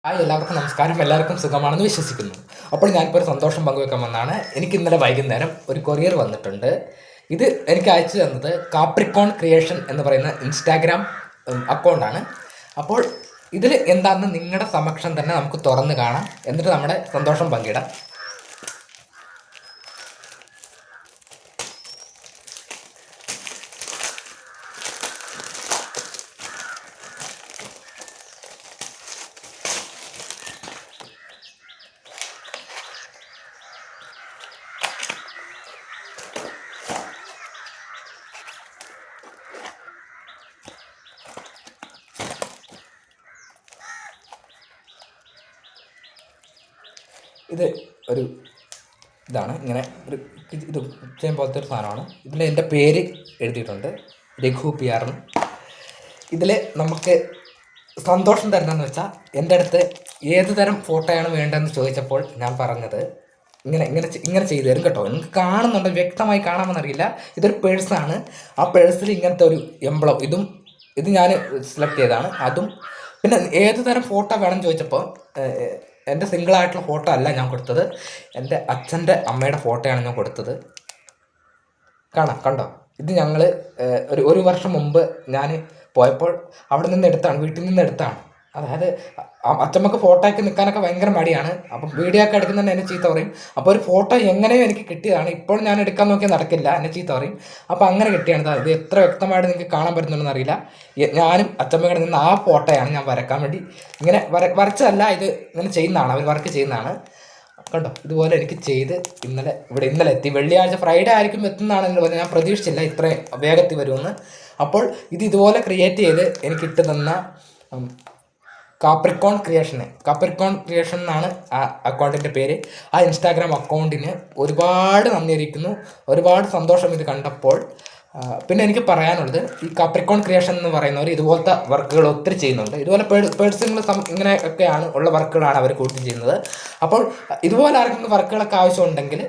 എല്ലാവർക്കും നമസ്കാരം. എല്ലാവർക്കും സുഖമാണെന്ന് വിശ്വസിക്കുന്നു. അപ്പോൾ ഞാനിപ്പോൾ ഒരു സന്തോഷം പങ്കുവെക്കാൻ വന്നതാണ്. എനിക്ക് ഇന്നലെ വൈകുന്നേരം ഒരു കൊറിയർ വന്നിട്ടുണ്ട്. ഇത് എനിക്ക് അയച്ചു തന്നത് കാപ്രിക്കോൺ ക്രിയേഷൻ എന്ന് പറയുന്ന ഇൻസ്റ്റാഗ്രാം അക്കൗണ്ടാണ്. അപ്പോൾ ഇതിൽ എന്താണെന്ന് നിങ്ങളുടെ സമക്ഷം തന്നെ നമുക്ക് തുറന്ന് കാണാം, എന്നിട്ട് നമ്മുടെ സന്തോഷം പങ്കിടാം. ഇത് ഒരു ഇതാണ്, ഇങ്ങനെ ഒരു ഇത് ചെയ്യാൻ പോലത്തെ ഒരു സാധനമാണ്. ഇതിൽ എൻ്റെ പേര് എഴുതിയിട്ടുണ്ട്, രഘു പി ആർ. ഇതിൽ നമുക്ക് സന്തോഷം തരുന്നതെന്ന് വെച്ചാൽ, എൻ്റെ അടുത്ത് ഏത് തരം ഫോട്ടോയാണ് വേണ്ടതെന്ന് ചോദിച്ചപ്പോൾ ഞാൻ പറഞ്ഞത് ഇങ്ങനെ ഇങ്ങനെ ഇങ്ങനെ ചെയ്തു തരും കേട്ടോ. നിങ്ങൾക്ക് കാണുന്നുണ്ട്, വ്യക്തമായി കാണാമെന്നറിയില്ല. ഇതൊരു പേഴ്സാണ്. ആ പേഴ്സിൽ ഇങ്ങനത്തെ ഒരു എംബ്ലം, ഇത് ഞാൻ സെലക്ട് ചെയ്തതാണ്. അതും പിന്നെ ഏത് തരം ഫോട്ടോ വേണമെന്ന് ചോദിച്ചപ്പോൾ എൻ്റെ സിംഗിളായിട്ടുള്ള ഫോട്ടോ അല്ല ഞാൻ കൊടുത്തത്, എൻ്റെ അച്ഛൻ്റെ അമ്മയുടെ ഫോട്ടോയാണ് ഞാൻ കൊടുത്തത്. കണ്ടോ? ഇത് ഞങ്ങൾ ഒരു വർഷം മുമ്പ് ഞാൻ പോയപ്പോൾ അവിടെ നിന്ന് എടുത്താണ്, വീട്ടിൽ നിന്ന് എടുത്താണ്. അതായത് അച്ഛമ്മക്ക് ഫോട്ടോ ഒക്കെ നിൽക്കാനൊക്കെ ഭയങ്കര മടിയാണ്. അപ്പം വീഡിയോ ഒക്കെ എടുക്കുന്നതന്നെ എന്നെ ചീത്ത പറയും. അപ്പോൾ ഒരു ഫോട്ടോ എങ്ങനെയോ എനിക്ക് കിട്ടിയതാണ്. ഇപ്പോൾ ഞാൻ എടുക്കാൻ നോക്കിയാൽ നടക്കില്ല, എന്നെ ചീത്ത പറയും. അപ്പോൾ അങ്ങനെ കിട്ടിയാണ്. ഇത് എത്ര വ്യക്തമായിട്ട് നിങ്ങൾക്ക് കാണാൻ പറ്റുന്നുണ്ടെന്ന് അറിയില്ല. ഞാനും അച്ഛമ്മയുടെ നിന്ന് ആ ഫോട്ടോയാണ് ഞാൻ വരക്കാൻ വേണ്ടി ഇങ്ങനെ വരച്ചതല്ല, ഇത് ഇങ്ങനെ ചെയ്യുന്നതാണ്, അവർ വർക്ക് ചെയ്യുന്നതാണ്. കണ്ടോ? ഇതുപോലെ എനിക്ക് ചെയ്ത് ഇന്നലെ എത്തി. വെള്ളിയാഴ്ച ഫ്രൈഡേ ആയിരിക്കും എത്തുന്നതാണ് എന്ന് പറഞ്ഞാൽ ഞാൻ പ്രതീക്ഷിച്ചില്ല ഇത്രയും വേഗത്തിൽ വരുമെന്ന്. അപ്പോൾ ഇതുപോലെ ക്രിയേറ്റ് ചെയ്ത് എനിക്ക് ഇട്ട് തന്ന കാപ്രിക്കോൺ ക്രിയേഷൻ എന്നാണ് ആ അക്കൗണ്ടിൻ്റെ പേര്. ആ ഇൻസ്റ്റാഗ്രാം അക്കൗണ്ടിന് ഒരുപാട് നന്ദി അറിയിക്കുന്നു. ഒരുപാട് സന്തോഷം ഇത് കണ്ടപ്പോൾ. പിന്നെ എനിക്ക് പറയാനുള്ളത്, ഈ കാപ്രിക്കോൺ ക്രിയേഷൻ എന്ന് പറയുന്നവർ ഇതുപോലത്തെ വർക്കുകൾ ഒത്തിരി ചെയ്യുന്നുണ്ട്. ഇതുപോലെ പേഴ്സണൽ ഇങ്ങനെയൊക്കെയാണ് ഉള്ള വർക്കുകളാണ് അവർ കൂട്ടി ചെയ്യുന്നത്. അപ്പോൾ ഇതുപോലെ ആർക്കെങ്കിലും വർക്കുകളൊക്കെ ആവശ്യമുണ്ടെങ്കിൽ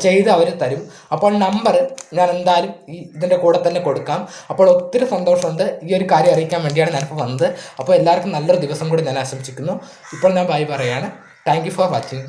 ചെയ്ത് അവർ തരും. അപ്പോൾ നമ്പർ ഞാൻ എന്തായാലും ഇതിൻ്റെ കൂടെ തന്നെ കൊടുക്കാം. അപ്പോൾ ഒത്തിരി സന്തോഷമുണ്ട്. ഈ ഒരു കാര്യം അറിയിക്കാൻ വേണ്ടിയാണ് ഞാനിപ്പോൾ വന്നത്. അപ്പോൾ എല്ലാവർക്കും നല്ലൊരു ദിവസം കൂടി ഞാൻ ആശംസിക്കുന്നു. ഇപ്പോൾ ഞാൻ ബൈ പറയാണ്. Thank you for watching.